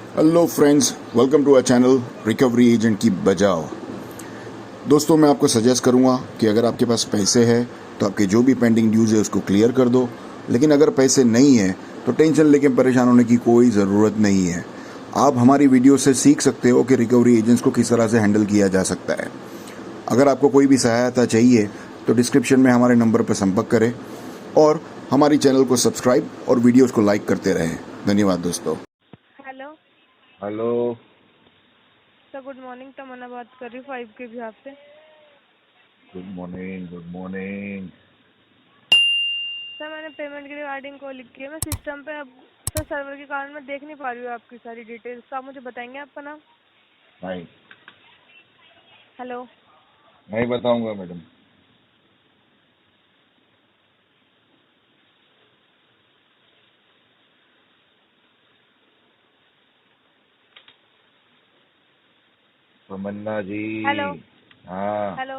Hello friends, welcome to our channel recovery agent की बजाओ। दोस्तों, मैं आपको सजेस्ट करूंगा कि अगर आपके पास पैसे हैं तो आपके जो भी पेंडिंग ड्यूज है उसको क्लियर कर दो। लेकिन अगर पैसे नहीं है तो टेंशन लेके परेशान होने की कोई ज़रूरत नहीं है। आप हमारी वीडियो से सीख सकते हो कि रिकवरी एजेंट्स को किस तरह से हैंडल किया जा सकता है। अगर आपको कोई भी सहायता चाहिए तो डिस्क्रिप्शन में हमारे नंबर पर संपर्क करें और हमारी चैनल को सब्सक्राइब और वीडियोज़ को लाइक करते रहें। धन्यवाद दोस्तों। Hello hello sir, good morning. Tamanna बात कर रही हूँ 5 के बिहाफ से। Good morning. Good morning. Sir, मैंने पेमेंट के रिगार्डिंग कॉल की है। मैं सिस्टम पे अब सर सर्वर के कारण मैं देख नहीं पा रही हूँ आपकी सारी डिटेल्स। तो आप मुझे बताएंगे आपका नाम? नहीं, हेलो नहीं बताऊंगा मैडम। तमन्ना जी। हेलो हाँ। हेलो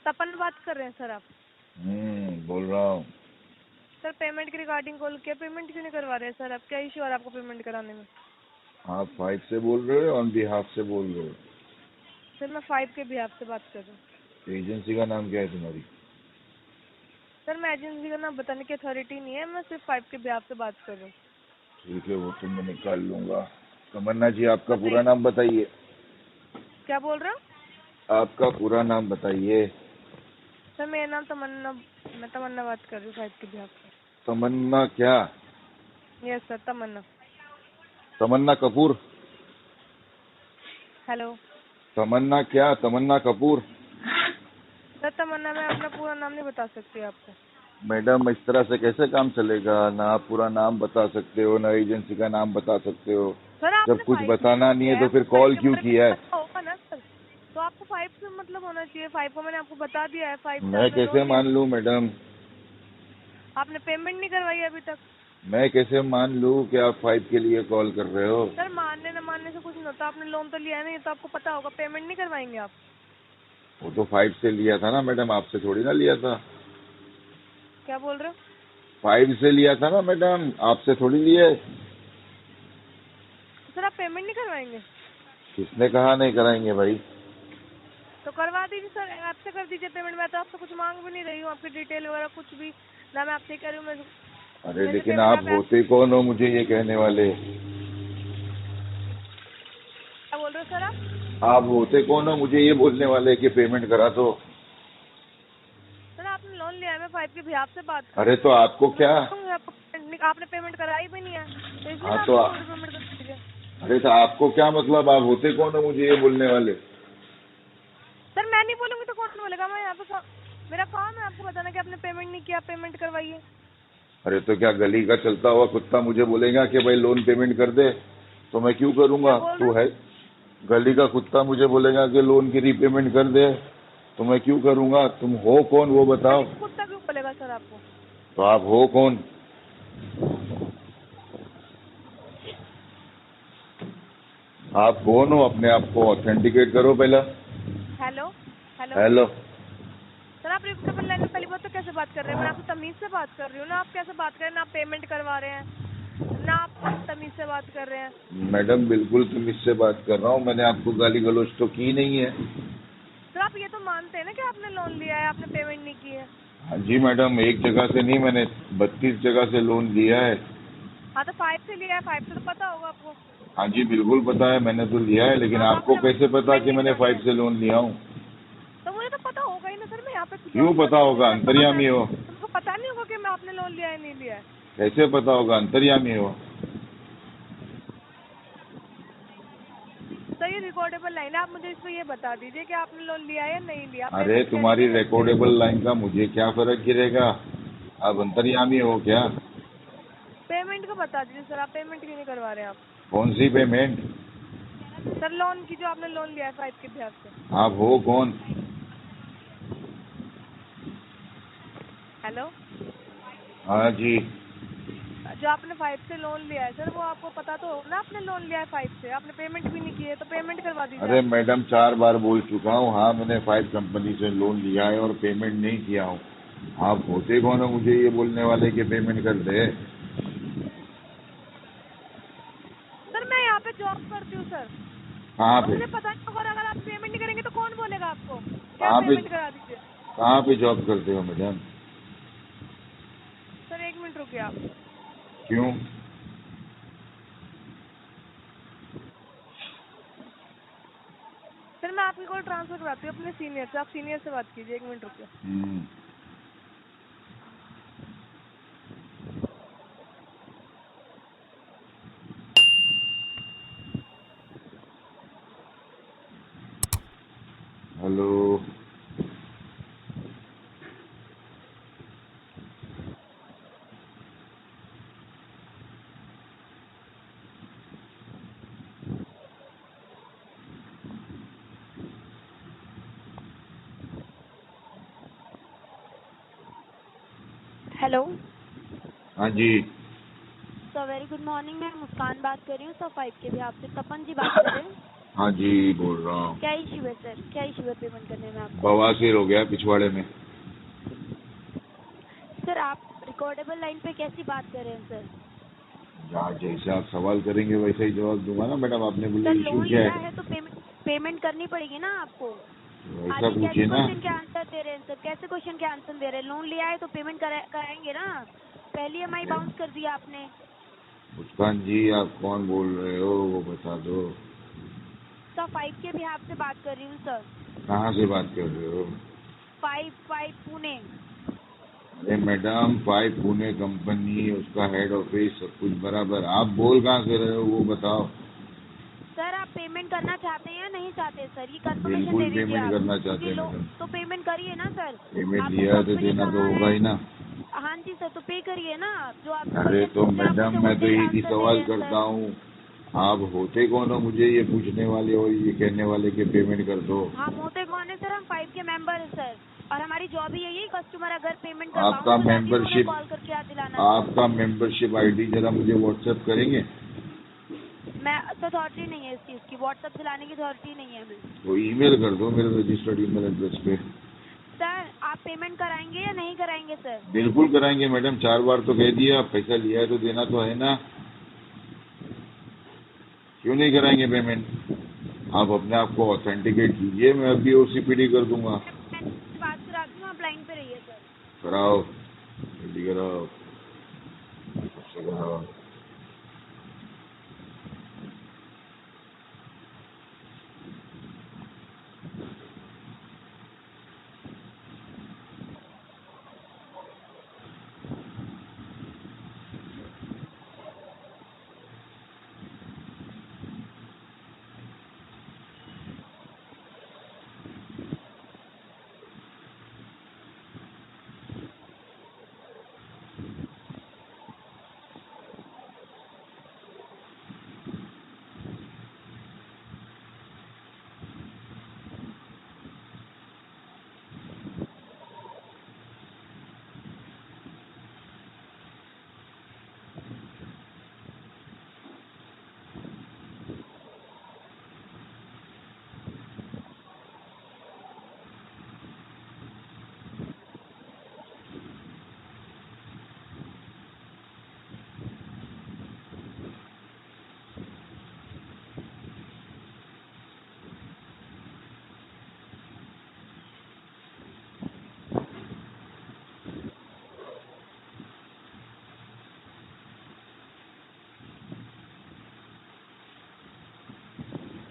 तपन बात कर रहे हैं सर आप? बोल रहा हूँ। सर, पेमेंट के रिगार्डिंग कॉल किया। पेमेंट क्यों नहीं करवा रहे हैं सर आप? क्या इशू आ रहा है आपको पेमेंट कराने में? आप 5 से बोल रहे हो, ऑन बिहाफ से बोल रहे हो? सर, मैं 5 के बिहाफ से बात कर रही हूँ। एजेंसी का नाम क्या है तुम्हारी? सर, मैं एजेंसी का नाम बताने की अथॉरिटी नहीं है। मैं सिर्फ 5 के बिहाफ से बात कर रही हूँ। ठीक है, वो तो मैं निकाल लूंगा। तमन्ना जी, आपका पूरा बताइए, नाम बताइए। क्या बोल रहे हो? आपका पूरा नाम बताइए। सर, मेरा नाम तमन्ना। मैं तमन्ना बात कर रही हूँ 5 के बिहाफ से। तमन्ना क्या? यस सर, तमन्ना। तमन्ना कपूर? हेलो तमन्ना क्या? तमन्ना कपूर? सर, तमन्ना, मैं अपना पूरा नाम नहीं बता सकती आपको। मैडम, इस तरह से कैसे काम चलेगा? ना आप पूरा नाम बता सकते हो, ना एजेंसी का नाम बता सकते हो। सर, जब आपने कुछ 5 से बताना कॉल नहीं किया है है, तो फिर आपको 5 कॉल के क्यों बारे में किया है? पता होगा ना सर। तो आपको 5 से मतलब होना चाहिए। 5 को मैंने आपको बता दिया है। 5 से मैं आपने कैसे लोन लिया। मान लूं मैडम? आपने पेमेंट नहीं करवाई अभी तक। मैं कैसे मान लूं कि आप 5 के लिए कॉल कर रहे हो? सर, मानने न मानने से कुछ नहीं होता। आपने लोन तो लिया है नहीं, तो आपको पता होगा। पेमेंट नहीं करवाएंगे आप? वो तो 5 से लिया था ना मैडम, आपसे थोड़ी ना लिया था। क्या बोल रहे हो? 5 से लिया था ना मैडम, आपसे थोड़ी लिया है। सर, आप पेमेंट नहीं करवाएंगे किसने कहा नहीं कराएंगे भाई? तो करवा दीजिए सर। आपसे कर दीजिए पेमेंट। मैं तो आपसे कुछ मांग भी नहीं रही हूँ, आपकी डिटेल वगैरह कुछ भी ना। मैं आपसे कह रही हूँ अरे मेरे से लेकिन पेमेंट आप आप होते कौन हो मुझे ये कहने वाले? क्या बोल रहे हो सर आप? आप होते कौन हो मुझे ये बोलने वाले कि पेमेंट करा दो? सर, आपने लोन लिया है। मैं 5 के बिहाफ से बात कर अरे रही हूँ। तो आपको तो मैं क्या? बोलूँगी आपने पेमेंट कराई भी नहीं है, तो इसलिए हाँ मैं तो आपको बोल रही हूँ पेमेंट कर दीजिए। अरे तो आपको क्या मतलब? आप होते कौन हो मुझे ये बोलने वाले? सर, मैं नहीं बोलूँगी तो कौन बोलेगा? मैं यहाँ पे मेरा काम है आपको बताना कि आपने पेमेंट नहीं किया, पेमेंट करवाइए। अरे तो क्या गली का चलता हुआ कुत्ता मुझे बोलेगा कि भाई लोन पेमेंट कर दे? तो मैं क्यों क्या करूंगा? बोल रहे तू हो? है गली का कुत्ता मुझे बोलेगा कि लोन की रीपेमेंट कर दे, तो मैं क्यों करूंगा? तुम हो कौन वो बताओ? गली कुत्ता क्यों बोलेगा सर आपको? तो आप हो कौन? आप कौन हो? अपने आप को ऑथेंटिकेट करो पहला। Hello hello hello. सर, आप रिकवरेबल लाइन में पहली बात तो कैसे बात कर रहे हैं? मैं आपसे तमीज से बात कर रही हूँ ना। आप कैसे बात कर रहे हैं? ना आप पेमेंट करवा रहे हैं, ना आप तमीज से बात कर रहे हैं। मैडम, बिल्कुल तुम इससे बात कर रहा हूँ। मैंने आपको गाली गलौज तो की नहीं है। सर, आप ये तो मानते हैं ना कि आपने लोन लिया है, आपने पेमेंट नहीं की है। हाँ जी मैडम, एक जगह से नहीं, मैंने 32 जगह से लोन लिया है। हाँ, तो 5 से लिया है। 5 से तो पता होगा आपको। हाँ जी, बिल्कुल पता है, मैंने तो लिया है। लेकिन हाँ, तो आपको आपने कैसे पता पेमेंट कि नहीं मैंने कराई 5 है। से लोन लिया हूँ? तो मुझे तो पता होगा ही ना सर। मैं यहाँ पे क्यों जॉब पता करती हूँ, होगा? मेरा काम है। अंतर्यामी हो। तुमको पता नहीं होगा कि मैं आपने लोन लिया है नहीं लिया है? कैसे पता होगा? अंतर्यामी हो। सर, ये रिकॉर्डेबल लाइन है। आप मुझे इसमें ये बता दीजिए कि आपने लोन लिया है या नहीं लिया। अरे पेमेंट करी तुम्हारी है नहीं करी? रिकॉर्डेबल लाइन का मुझे क्या फर्क गिरेगा? आप अंतर्यामी हो क्या? पेमेंट को बता दीजिए सर। आप पेमेंट क्यों नहीं करवा रहे हैं आप? कौन सी पेमेंट? सर, लोन की, जो आपने लोन लिया है 5 के बिहाफ से। आप हो कौन? हेलो हाँ जी। जो आपने 5 से लोन लिया है सर, वो आपको पता तो होगा ना। आपने लोन लिया है 5 से, आपने पेमेंट भी नहीं की है, तो पेमेंट करवा दीजिए अरे आप। मैडम, 4 बार बोल चुका हूँ, हाँ मैंने 5 कंपनी से लोन लिया है और पेमेंट नहीं किया हूँ। आप होते कौन हो मुझे ये बोलने वाले कि पेमेंट कर दे? सर, यहाँ पे जॉब करती हूँ सर। कहाँ और पे? मुझे पता नहीं होगा, अगर आप पेमेंट नहीं करेंगे तो कौन बोलेगा आपको? क्या कहाँ पे? पेमेंट करा दीजिए कहाँ पे जॉब करते हो मैडम? सर। 1 मिनट रुकिए आप। क्यों? सर मैं आपकी कॉल ट्रांसफर कराती हूँ अपने सीनियर से, आप सीनियर से बात कीजिए। 1 मिनट रुकिए। हेलो। हेलो हाँ जी। Sir, very good morning. मैं मुस्कान बात कर रही हूँ सर 5 के भी आपसे। तपन जी बात कर रहे हैं? हाँ जी बोल रहा हूँ। क्या इशू है सर? क्या इशू है पेमेंट करने में आपको? बवासीर हो गया पिछवाड़े में। सर आप रिकॉर्डेबल लाइन पे कैसी बात कर रहे हैं सर? जहाँ जैसे आप सवाल करेंगे वैसे ही जवाब दूंगा ना मैडम। आपने बोले सर इशू लोन क्या लिया है? है तो पेमेंट करनी पड़ेगी ना आपको। वैसा आगे पूछिए कैसे ना। क्वेश्चन के आंसर दे रहे हैं सर? कैसे क्वेश्चन के आंसर दे रहे हैं? लोन लिया है तो पेमेंट कराएंगे ना। पहली EMI बाउंस कर दिया आपने। मुस्कान जी आप कौन बोल रहे हो वो बता दो। सर 5 के भी आपसे बात कर रही हूँ सर। कहाँ से बात कर रहे हो? 5 पुणे। अरे मैडम 5 पुणे कंपनी, उसका हेड ऑफिस सब कुछ बराबर। आप बोल कहाँ से रहे हो वो बताओ। सर आप पेमेंट करना चाहते हैं या नहीं चाहते सर? ये कंफर्मेशन बिल्कुल दे दीजिए पेमेंट आप। करना चाहते क्योंकि हैं मैडम। तो पेमेंट करिए ना सर। पेमेंट आपकी लिया है तो कंपनी देना तो कहाँ होगा है? ही ना। हाँ जी सर, तो पे करिए ना। जो आपसे अरे क्वेश्चन तो पूछ रहे हैं आप मैडम मुझे मैं तो वैसे ही एक ही आंसर दे सवाल रहे हैं करता सर। हूँ। आप होते कौन हो मुझे ये पूछने वाले और ये कहने वाले के पेमेंट कर दो? हम होते कौन है सर? हम 5 के मेंबर है सर। और हमारी जॉब ही यही है, कस्टमर अगर पेमेंट का आपका बाउंस हो जाती है तो उन्हें मेंबरशिप कॉल करके याद दिलाना सर। आपका मेंबरशिप आईडी जरा मुझे व्हाट्सएप करेंगे? मैं तो अथॉरिटी नहीं है इस चीज़ की, व्हाट्सएप चलाने की अथॉरिटी नहीं है हमें। तो ईमेल कर दो मेरे रजिस्टर्ड ईमेल एड्रेस पे। सर आप पेमेंट कराएंगे या नहीं कराएंगे सर? बिल्कुल कराएंगे मैडम। 4 बार तो कह दिया। आप पैसा लिया है तो देना तो है ना। क्यों नहीं कराएंगे पेमेंट? आप अपने आप को ऑथेंटिकेट कीजिए, मैं अभी OCPD कर दूंगा। मैं बात कराती हूँ, आप लाइन पे रहिए सर। कराओ, जल्दी कराओ, सबसे कराओ।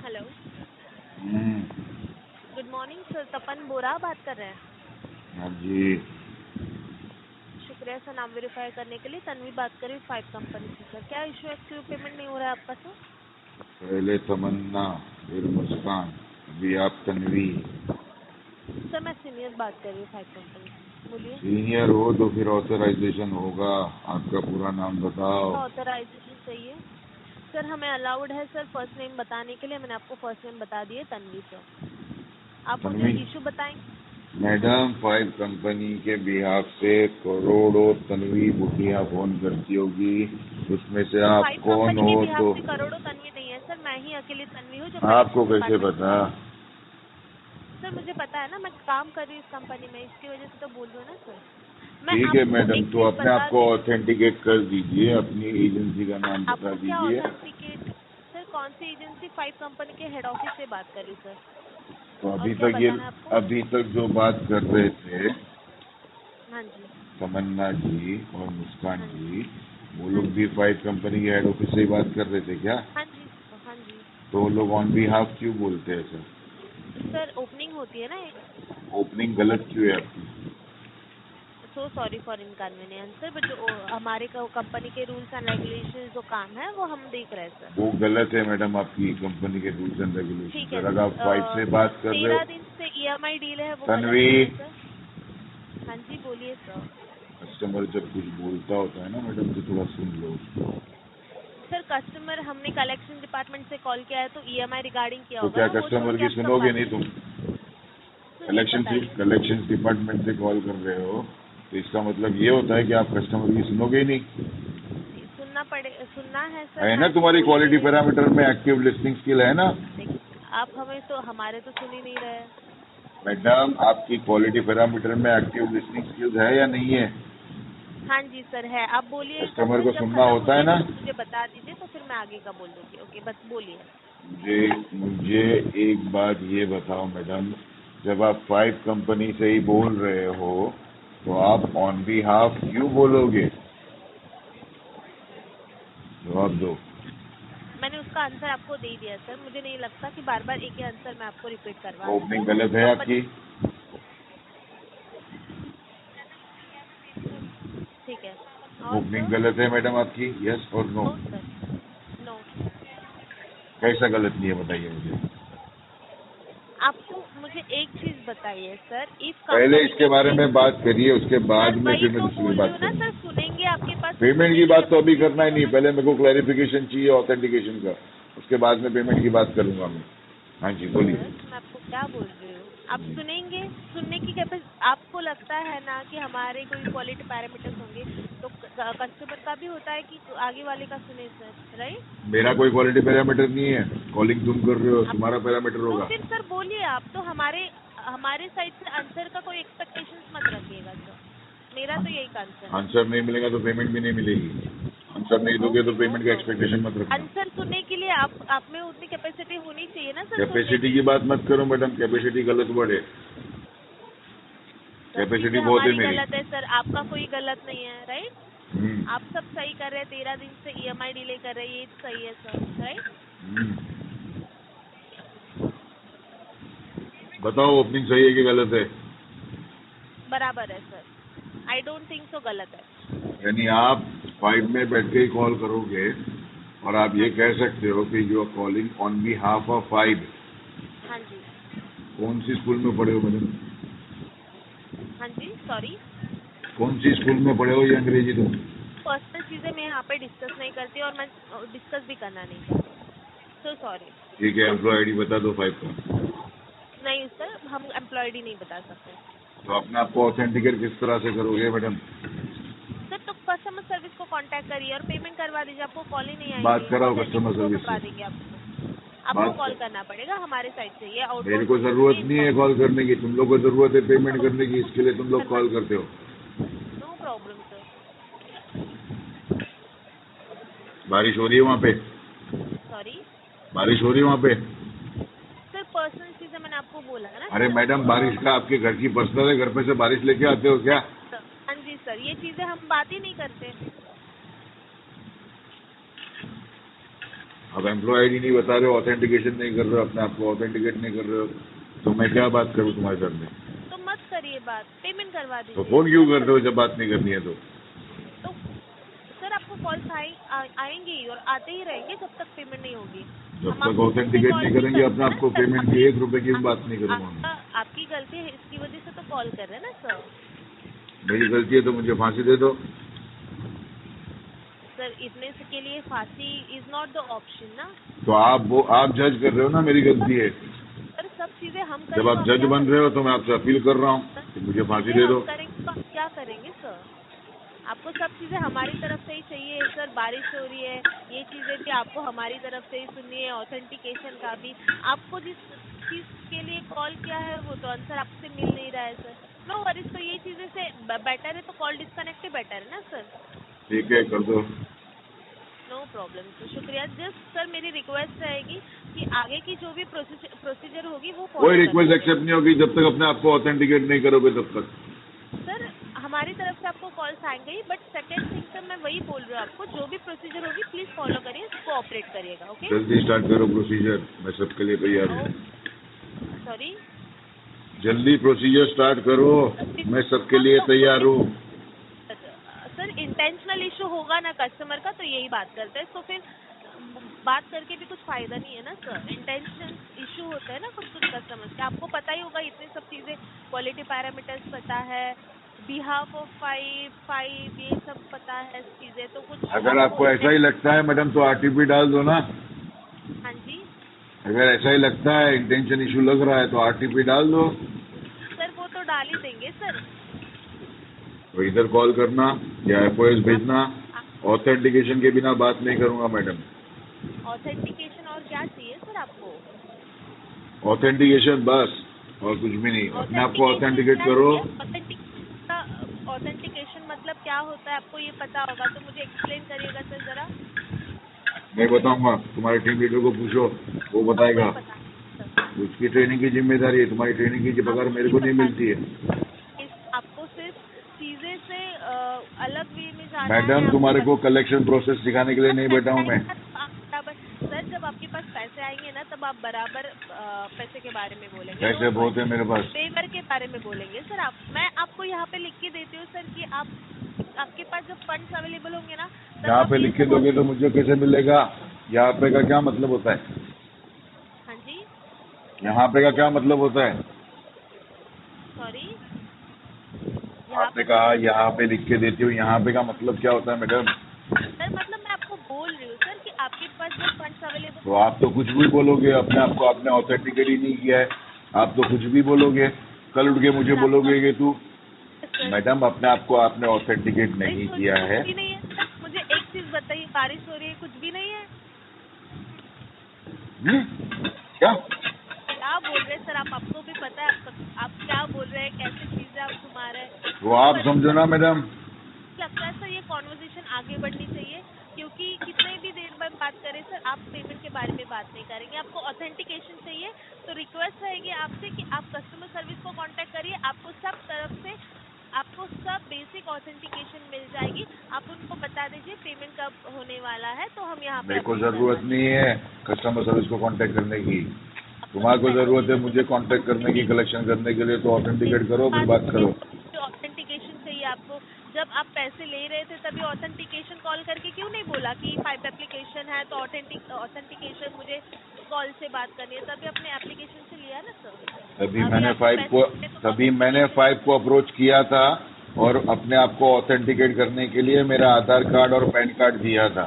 हेलो, हम्म, गुड मॉर्निंग सर। तपन बोरा बात कर रहे हैं। हाँ जी। शुक्रिया सर नाम वेरीफाई करने के लिए। तन्वी बात कर रही हूँ 5 कंपनी से सर। क्या इशू है? क्यों पेमेंट नहीं हो रहा है आपका सर? पहले तमन्ना, फिर मुस्कान, अभी आप तन्वी। सर मैं सीनियर बात कर रही हूँ 5 कंपनी से, बोलिए। सीनियर हो तो फिर ऑथराइजेशन होगा। आपका पूरा नाम बताओ। ऑथराइजेशन चाहिए सर? हमें अलाउड है सर फर्स्ट नेम बताने के लिए। मैंने आपको फर्स्ट नेम बता दिए, तन्वी सर। आप मुझे तन्वी इशू बताएंगे? मैडम, 5 कंपनी के बिहाफ से करोड़ों तन्वी बुढ़िया फोन करती होगी। उसमें से सर आप 5 कौन कंपनी के हो? बिहाफ तो से करोड़ों तन्वी नहीं है सर, मैं ही अकेली तन्वी हूँ जो आपको कलेक्शन कैसे डिपार्टमेंट पता? में। सर मुझे पता है ना, मैं काम कर रही हूँ इस कंपनी में, इसकी वजह से तो बोल रही हूँ ना सर। मैं ठीक है आपको मैडम, एक तो चीज अपने आप बता को दी। ऑथेंटिकेट कर दीजिए। अपनी एजेंसी का नाम बता आपको क्या दीजिए। ऑथेंटिकेट? सर सी एजेंसी 5 कंपनी के हेड ऑफिस से बात कर रही सर। तो और क्या बताना है आपको? अभी तक जो बात कर रहे थे हाँ जी। तमन्ना जी और मुस्कान हाँ जी, वो लोग भी 5 कंपनी के हेड ऑफिस से ही बात कर रहे थे क्या? हाँ जी। हाँ जी तो वो लोग ऑन बिहाफ क्यों बोलते हैं सर? सर, ओपनिंग होती है ना। ओपनिंग गलत क्यों है आपकी? So sorry for inconvenience sir, but जो हमारे कंपनी के रूल्स एंड रेगुलेशंस जो काम है वो हम देख रहे हैं सर। वो गलत है मैडम, आपकी कंपनी के रूल्स एंड ठीक रेगुलेशन। है अगर आप 5 से बात कर रहे 13 हो, दिन से EMI डील है वो तन्वी, गलत है सर। हाँ जी बोलिए सर। कस्टमर जब कुछ बोलता होता है ना मैडम तो थोड़ा सुन लो उसको। सर कस्टमर हमने कलेक्शन डिपार्टमेंट से कॉल किया है तो EMI रिगार्डिंग किया तो होगा क्या ना, वो छोड़ कस्टमर के की आप सब सुनोगे बात नहीं तुम? सुनिए, बताइए। कलेक्शन डिपार्टमेंट से कॉल कर रहे हो तो इसका मतलब ये होता है कि आप कस्टमर की सुनोगे ही नहीं। सुनना है सर। है ना हाँ जी, तुम्हारी क्वालिटी बोलिए। पैरामीटर में एक्टिव लिस्टिंग स्किल है ना? देखिए, आप हमारे तो सुन ही नहीं रहे। मैडम आपकी क्वालिटी पैरामीटर में एक्टिव लिस्टिंग स्किल्स है या नहीं है? हाँ जी सर है, आप बोलिए एक बार कस्टमर सर, को जब सुनना खत्म होता हो है जाए ना? तो मुझे बता दीजिए तो फिर मैं आगे का बोल दूंगी। ओके, बस बोलिए। मुझे एक बात ये बताओ मैडम, जब आप 5 कंपनी से ही बोल रहे हो तो आप ऑन बिहाफ क्यों बोलोगे? जवाब दो। मैंने उसका आंसर आपको दे दिया सर, मुझे नहीं लगता कि बार बार एक ही आंसर मैं आपको रिपीट करवा दूँ ओपनिंग सर। गलत है आपकी? ठीक है। और ओपनिंग सर? गलत है मैडम आपकी? यस और नो? No sir, no. कैसा गलत नहीं है बताइए मुझे। आपको मुझे एक चीज बताइए सर, इफ पहले इसके बारे में बात करिए, उसके बाद सर में वही फिर मैं तो दूसरी बोल रही बात हूँ ना करूँगा। सर, सुनेंगे आपके पास पेमेंट की बात तो अभी करना ही नहीं, पहले मेरे को क्लैरिफिकेशन चाहिए ऑथेंटिकेशन का, उसके बाद में पेमेंट की बात करूंगा मैं। हाँ जी बोलिए। सर मैं आपको क्या बोल रही हूँ, आप सुनेंगे। सुनने की कैपेसिटी आपको लगता है ना कि हमारे कोई क्वालिटी पैरामीटर्स होंगे तो कस्टमर का भी होता है कि आगे वाले का सुने सर, राइट? मेरा कोई क्वालिटी पैरामीटर नहीं है, कॉलिंग तुम कर रहे हो, तुम्हारा पैरामीटर तो होगा। फिर सर बोलिए आप, तो हमारे हमारे साइड से आंसर का कोई एक्सपेक्टेशंस मत रखिएगा सर, मेरा तो यही कंसर्न है। आंसर नहीं मिलेगा तो पेमेंट भी नहीं मिलेगी, आंसर नहीं दोगे तो पेमेंट का एक्सपेक्टेशन मत रखना। आंसर सुनने के लिए आप में उतनी कैपेसिटी होनी चाहिए ना सर। कैपेसिटी की बात मत करो मैडम, कैपेसिटी गलत वर्ड है, कैपेसिटी बहुत है हमारी मेरी। गलत है सर, आपका कोई गलत नहीं है, राइट? हम्म, आप सब सही कर रहे हैं, 13 दिन से EMI डिले कर रहे हैं, ये सही है सर, राइट? हम्म। बताओ ओपनिंग सही है कि गलत है? बराबर है sir, I don't think so गलत है। यानी आप 5 में बैठ के ही कॉल करोगे और आप ये कह सकते हो कि you are calling on behalf of 5। हाँ जी। कौन सी स्कूल में पढ़े हो मैडम? हाँ जी, सॉरी। कौन सी स्कूल में पढ़े हो ये अंग्रेजी तुम? पर्सनल चीजें मैं यहाँ पे डिस्कस नहीं करती और मैं डिस्कस भी करना नहीं चाहती, सो सॉरी। ठीक है, एम्प्लॉय आईडी बता दो 5 का। नहीं सर, हम एम्प्लॉयड ही नहीं बता सकते। तो अपने आप को ऑथेंटिकेट किस तरह से करोगे मैडम? सर तो कस्टमर सर्विस को कांटेक्ट करिए और पेमेंट करवा दीजिए, आपको कॉल ही नहीं आएगी। बात कराओ कस्टमर सर्विस करवा से। देंगे आपको कॉल करना पड़ेगा हमारे साइड से। ये आउटबोर्ड मेरे को जरूरत नहीं है कॉल करने की, तुम लोग को जरूरत है पेमेंट करने की, इसके लिए तुम लोग कॉल करते हो। No problem sir. बारिश हो रही है वहाँ पे? सॉरी बारिश हो रही है वहाँ पे? सर, पर्सनल चीजें मैंने आपको बोला है ना। अरे मैडम बारिश का आपके घर की पर्सनल है, घर पे से बारिश लेके आते हो क्या? हाँ जी सर, ये चीजें हम बात ही नहीं करते। अब एम्प्लॉय आईडी नहीं बता रहे हो, ऑथेंटिकेशन नहीं कर रहे हो, अपने आप को ऑथेंटिकेट नहीं कर रहे हो, तो मैं क्या बात करूँ तुम्हारे साथ में? तो मत करिए बात, पेमेंट करवा दीजिए। तो फोन क्यों कर रहे हो जब बात नहीं करनी है तो? सर आपको कॉल्स आएंगे ही और आते ही रहेंगे जब तक पेमेंट नहीं होगी। जब तक ऑथेंटिकेट नहीं करेंगे अपने आप को पेमेंट की 1 रुपए की भी बात नहीं करूँगा। आपकी गलती है, इसकी वजह से तो कॉल कर रहे हैं ना सर। मेरी गलती है तो मुझे फांसी दे दो। सर इतने से के लिए फांसी इज नॉट द ऑप्शन ना। तो आप जज कर रहे हो ना मेरी गलती है। सर सब चीजें हम जब आप जज बन रहे हो तो मैं आपसे अपील कर रहा हूँ कि मुझे फांसी दे दो। क्या करेंगे सर? आपको सब चीजें हमारी तरफ से ही चाहिए सर। बारिश हो रही है, ये चीजें भी आपको हमारी तरफ से ही सुननी है, ऑथेंटिकेशन का भी। आपको जिस चीज के लिए कॉल किया है वो तो आंसर आपसे मिल नहीं रहा है सर। नो वरीज, तो ये चीजें से बेटर है तो कॉल डिस्कनेक्ट ही बेटर है ना सर। ठीक है कर दो। नो प्रॉब्लम सर, शुक्रिया। जस्ट सर मेरी रिक्वेस्ट रहेगी कि आगे की जो भी प्रोसीजर होगी वो कोई फॉलो रिक्वेस्ट करना। एक्सेप्ट नहीं होगी जब तक अपने आप को ऑथेंटिकेट नहीं करोगे तब तक। सर हमारी तरफ से आपको कॉल्स आएंगे ही, बट सेकंड थिंग सर मैं वही बोल रही हूँ आपको, जो भी प्रोसीजर होगी प्लीज फॉलो करिए, कोऑपरेट करिएगा। ओके जल्दी स्टार्ट करो प्रोसीजर, मैं सबके लिए तैयार हूँ। सॉरी जल्दी प्रोसीजर स्टार्ट करो, मैं सबके लिए तैयार हूँ। सर इंटेंशनल इशू होगा ना कस्टमर का तो यही बात करते हैं, तो फिर बात करके भी कुछ फायदा नहीं है ना सर। इंटेंशन इशू होता है ना कुछ कुछ कस्टमर्स के, आपको पता ही होगा, इतनी सब चीजें, क्वालिटी पैरामीटर्स पता है, बिहाफ ऑफ फाइव ये सब पता है चीजें, तो कुछ अगर आपको ऐसा ही लगता है मैडम तो आरटीपी डाल दो ना। हाँ जी अगर ऐसा ही लगता है इंटेंशन इशू लग रहा है तो आरटीपी डाल दो। सर, वो तो डाल ही देंगे सर। तो इधर कॉल करना या एफओएस भेजना। ऑथेंटिकेशन के बिना बात नहीं करूंगा मैडम। ऑथेंटिकेशन और क्या चाहिए सर आपको? ऑथेंटिकेशन बस, और कुछ भी नहीं। अपने आप को ऑथेंटिकेट करो। ऑथेंटिकेशन मतलब क्या होता है आपको ये पता होगा तो मुझे एक्सप्लेन करिएगा सर जरा। मैं बताऊंगा, तुम्हारे टीम लीडर को पूछो, वो बताएगा। उसकी ट्रेनिंग की जिम्मेदारी है, तुम्हारी ट्रेनिंग की पगार मेरे को नहीं मिलती है। आपको सिर्फ चीजें से अलग वे में जाना है। मैडम तुम्हारे को कलेक्शन प्रोसेस सिखाने के लिए नहीं बैठा हूँ मैं। सर जब आपके पास पैसे आएंगे ना तब आप बराबर पैसे के बारे में बोलेंगे। पैसे बहुत है मेरे पास। पेवर के बारे में बोलेंगे सर आप। मैं आपको यहाँ पे लिख के देती हूँ सर कि आपके पास जब फंड्स अवेलेबल होंगे ना यहाँ पे लिख के दोगे तो मुझे कैसे मिलेगा? यहाँ पे का क्या मतलब होता है? हाँ जी यहाँ पे का क्या मतलब होता है? सॉरी आपने कहा यहाँ पे लिख के देती हूँ, यहाँ पे का मतलब क्या होता है मैडम? सर मतलब मैं आपको बोल रही हूँ सर कि आपके पास जब फंड्स अवेलेबल। तो आप तो कुछ भी बोलोगे, अपने आप को आपने ऑथेंटिकेट ही नहीं किया है। आप तो कुछ भी बोलोगे, कल उठ के मुझे बोलोगे कि तू मैडम अपने आप को आपने ऑथेंटिकेट नहीं किया है। कुछ भी नहीं है सर, मुझे एक चीज बताइए, बारिश हो रही है, कुछ भी नहीं है? क्या क्या बोल रहे हैं सर आप? आपको भी पता है आप क्या बोल रहे हैं, कैसी चीजें आप घुमा रहे हैं। तो आप समझो ना मैडम। लगता है सर ये कॉन्वर्सेशन आगे बढ़नी चाहिए, क्योंकि कितने भी देर में बात करें सर आप पेमेंट के बारे में बात नहीं करेंगे। आपको ऑथेंटिकेशन चाहिए तो रिक्वेस्ट रहेगी आपसे कि आप कस्टमर सर्विस को कांटेक्ट करिए, आपको सब तरफ से आपको सब बेसिक ऑथेंटिकेशन मिल जाएगी। आप उनको बता दीजिए पेमेंट कब होने वाला है तो हम यहाँ पे। मेरे को जरूरत नहीं है कस्टमर सर्विस को कांटेक्ट करने की। तुम्हारे को जरूरत है मुझे कांटेक्ट करने की, कलेक्शन करने के लिए, तो ऑथेंटिकेट करो फिर बात करो। ऑथेंटिकेशन चाहिए आपको। जब आप पैसे ले रहे थे तभी ऑथेंटिकेशन कॉल करके क्यों नहीं बोला कि फाइव एप्लीकेशन है तो ऑथेंटिकेशन मुझे कॉल से बात करनी है? तभी अपने एप्लीकेशन से लिया ना सर। तभी मैंने फाइव को अप्रोच किया था और अपने आप को ऑथेंटिकेट करने के लिए मेरा आधार कार्ड और पैन कार्ड दिया था।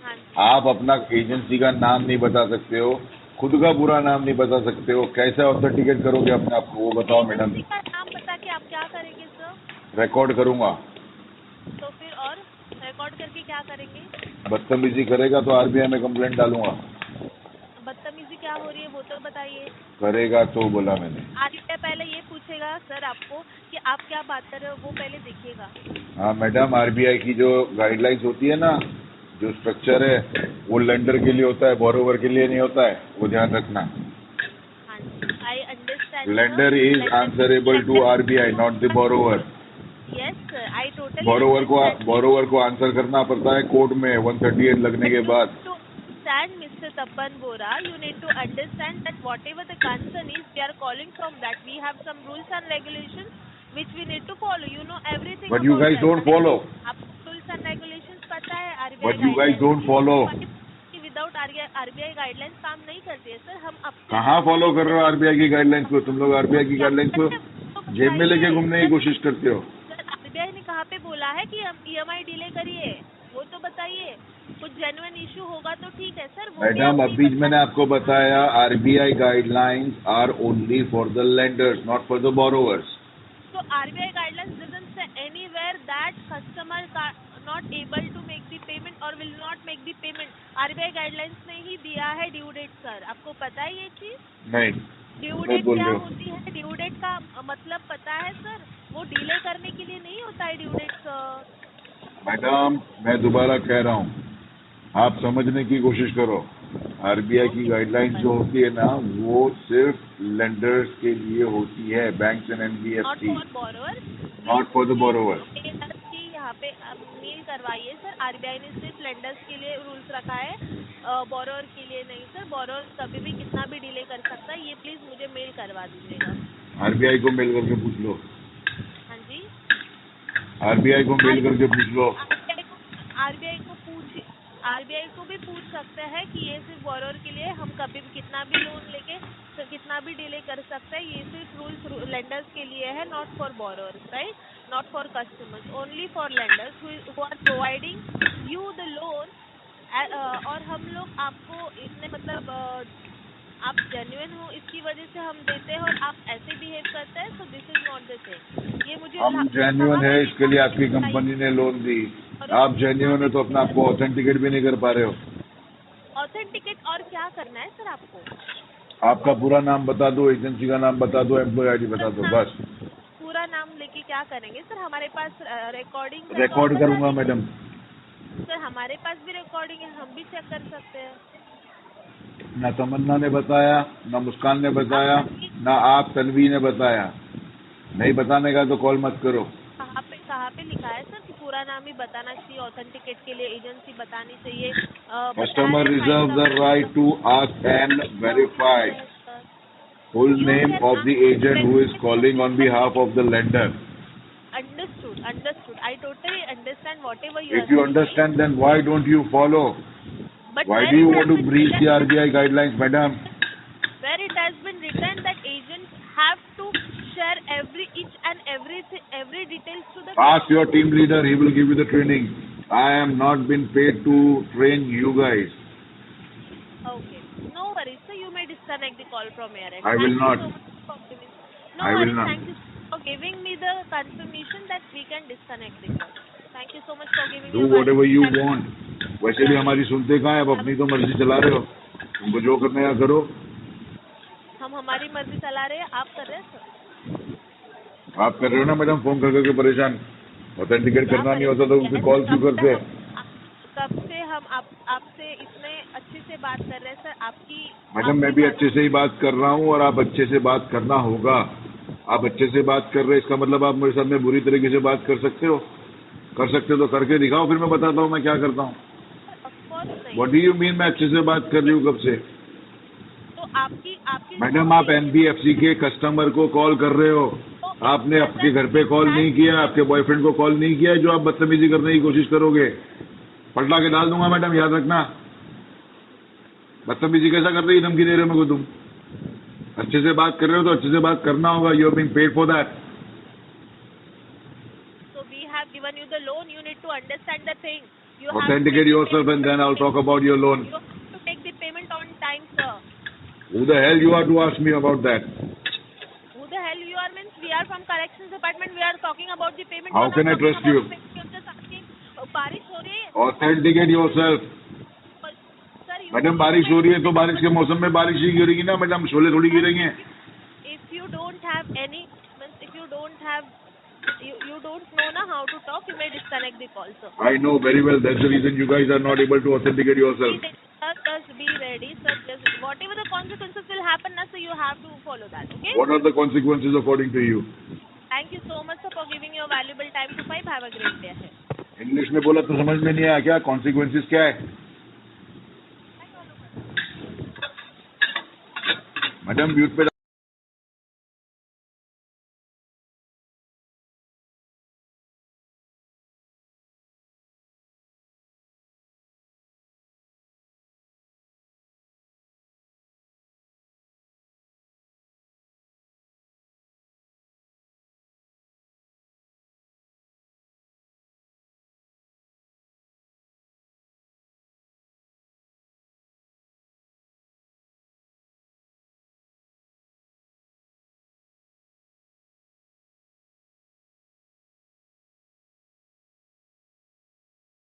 हाँ आप अपना एजेंसी का नाम नहीं बता सकते हो, खुद का पूरा नाम नहीं बता सकते हो, कैसे ऑथेंटिकेट करोगे अपने आप को? वो बताओ मैडम। एजेंसी का नाम बता के आप क्या करेंगे सर? रिकॉर्ड करूंगा। तो फिर और रिकॉर्ड करके क्या करेंगे? बदतमीजी करेगा तो आरबीआई में कंप्लेंट डालूंगा। बदतमीजी क्या हो रही है वो तो बताइए। करेगा तो बोला मैंने। आदित्य पहले ये पूछेगा सर आपको कि आप क्या बात कर रहे हो, वो पहले देखिएगा। हाँ मैडम, आरबीआई की जो गाइडलाइंस होती है ना, जो स्ट्रक्चर है वो लेंडर के लिए होता है, बोरोवर के लिए नहीं होता है, वो ध्यान रखना। हाँ जी I understand. Lender is answerable to RBI, not the borrower. Yes sir I totally. Borrower को आंसर करना पड़ता है कोर्ट में 138 लगने के बाद। Understand, Mr. Tappan Bora, you need to understand that whatever the concern is, we are calling from that. We have some rules and regulations which we need to follow. You know everything. But you guys don't follow. आपको rules and regulations पता है RBI But you guys don't follow. Without RBI guidelines काम नहीं करती है sir. हम कहाँ follow कर रहे हो आरबीआई की गाइडलाइंस को? तुम लोग आरबीआई की गाइडलाइंस को जेब में लेके घूमने की कोशिश करते हो। सर RBI ने कहाँ पे बोला है कि हम EMI डिले करिए, वो तो बताइए। कुछ जेन्युइन इशू होगा तो ठीक है सर। मैडम अभी मैंने आपको बताया RBI guidelines are only for the lenders, not for the borrowers. So RBI guidelines doesn't say anywhere that customers are not able to make the payment or will not make the payment. RBI guidelines ने ही दिया है due date sir. आपको पता है ये चीज? नहीं। Due date क्या होती है? ड्यू डेट का मतलब पता है सर? वो डिले करने के लिए नहीं होता है ड्यू डेट सर। मैडम मैं दोबारा कह रहा हूँ, आप समझने की कोशिश करो, आरबीआई की गाइडलाइंस जो होती है ना, वो सिर्फ लेंडर्स के लिए होती है, banks and not NBFC, for borrower. Not for the borrower. की यहाँ पे मेल करवाइए सर, आरबीआई ने सिर्फ लेंडर्स के लिए रूल्स रखा है, बोरोवर के लिए नहीं सर। बोरोवर कभी भी कितना भी डिले कर सकता है, ये प्लीज मुझे मेल करवा दीजिएगा। आरबीआई को मेल करके पूछ लो, हाँ जी, आरबीआई को मेल करके पूछ लो। आरबीआई को भी पूछ सकते हैं कि ये सिर्फ बोरोवर के लिए, हम कभी भी कितना भी लोन लेके तो कितना भी डिले कर सकते हैं, ये सिर्फ रूल्स लेंडर्स के लिए है, not for borrowers, right, not for customers, only for lenders who are providing you the loan. और हम लोग आपको इतने मतलब आप जेन्युइन हो इसकी वजह से हम देते हैं, और आप ऐसे बिहेव करते हैं, so this is not the thing. ये मुझे हम जेन्युइन है, इसके लिए आपकी कंपनी ने लोन दी। आप जेन्युइन है तो अपना आपको ऑथेंटिकेट भी नहीं कर पा रहे हो। ऑथेंटिकेट और क्या करना है सर आपको? आपका पूरा नाम बता दो, एजेंसी का नाम बता दो, एम्प्लॉय आईडी बता दो, बस। पूरा नाम लेके क्या करेंगे सर? हमारे पास रिकॉर्डिंग रिकॉर्ड करूंगा मैडम। सर हमारे पास भी रिकॉर्डिंग है, हम भी चेक कर सकते हैं। ना तमन्ना ने बताया, ना मुस्कान ने बताया, ना आप तन्वी ने बताया। नहीं बताने का तो कॉल मत करो। कहाँ पे लिखा है सर कि पूरा नाम ही बताना चाहिए? ऑथेंटिकेट के लिए एजेंसी बतानी चाहिए। Customer reserve the right to ask and verify full name of the agent who is calling on behalf of the lender. Understood. I totally understand whatever you are If you saying. understand, then why don't you follow? But Why where do you it want to has been breach the written- RBI guidelines, madam? Where it has been written that agents have to share each and every details to the Ask your team leader, he will give you the training. I am not been paid to train you guys. Okay. No worries, sir. You may disconnect the call from your end. I will not. Thank you so much for giving. No I will worries. not. Thank you for giving me the confirmation that we can disconnect the call. Thank you so much for giving Do your whatever you valuable time. want. वैसे भी हमारी सुनते कहाँ है, अब अपनी तो मर्जी चला रहे हो। तुमको जो करना है करो। हम हमारी मर्जी चला रहे हैं, आप कर रहे हैं सर? आप कर रहे हो ना मैडम, फोन कर करके परेशान। ऑथेंटिकेट करना नहीं होता तो उनसे कॉल क्यों करते? कब से हम आपसे इतने अच्छे से बात कर रहे हैं सर? आपकी मैडम मैं भी अच्छे से ही बात कर रहा हूँ, और आप अच्छे से बात करना होगा। आप अच्छे से बात कर रहे हैं, इसका मतलब आप मेरे साथ में बुरी तरीके से बात कर सकते हो? कर सकते हो तो करके दिखाओ, फिर मैं बताता हूँ मैं क्या करता हूँ। व्हाट डू यू मीन मैं अच्छे से बात कर रही हूँ कब से? तो आपकी मैडम आप एनबीएफसी के कस्टमर को कॉल कर रहे हो, आपने आपके घर पे कॉल नहीं किया, आपके बॉयफ्रेंड को कॉल नहीं किया, जो आप बदतमीजी करने की कोशिश करोगे पलटा के डाल दूंगा मैडम, याद रखना। बदतमीजी कैसा कर रही है, धमकी दे रहे हो मेरे को तुम? अच्छे से बात कर रहे हो तो अच्छे से बात करना होगा। You are being paid for that. So we have given you the loan. You need to understand the thing. You Authenticate yourself and then I'll talk about your loan. You have to take the payment on time, sir. Who the hell you are to ask me about that? Who the hell you are means we are from corrections department. We are talking about the payment. How You're can not I talking trust about you? the payment. You're just asking, बारिश हो रही है Authenticate yourself. sir. Madam बारिश हो रही है तो बारिश के मौसम में बारिश ही गिरेगी ना मैडम, शोले थोड़ी गिरेंगे। If you don't have any means if you don't have you don't know na how to talk, you may disconnect the call, sir. I know very well. That's the reason you guys are not able to authenticate yourself. Sir, just be ready, sir. Just whatever the consequences will happen, na, so you have to follow that. Okay? What are the consequences according to you? Thank you so much, sir, for giving your valuable time to Pipe. Have a great day ahead. English में बोला तो समझ में नहीं आया क्या? Consequences क्या है मैडम? म्यूट पे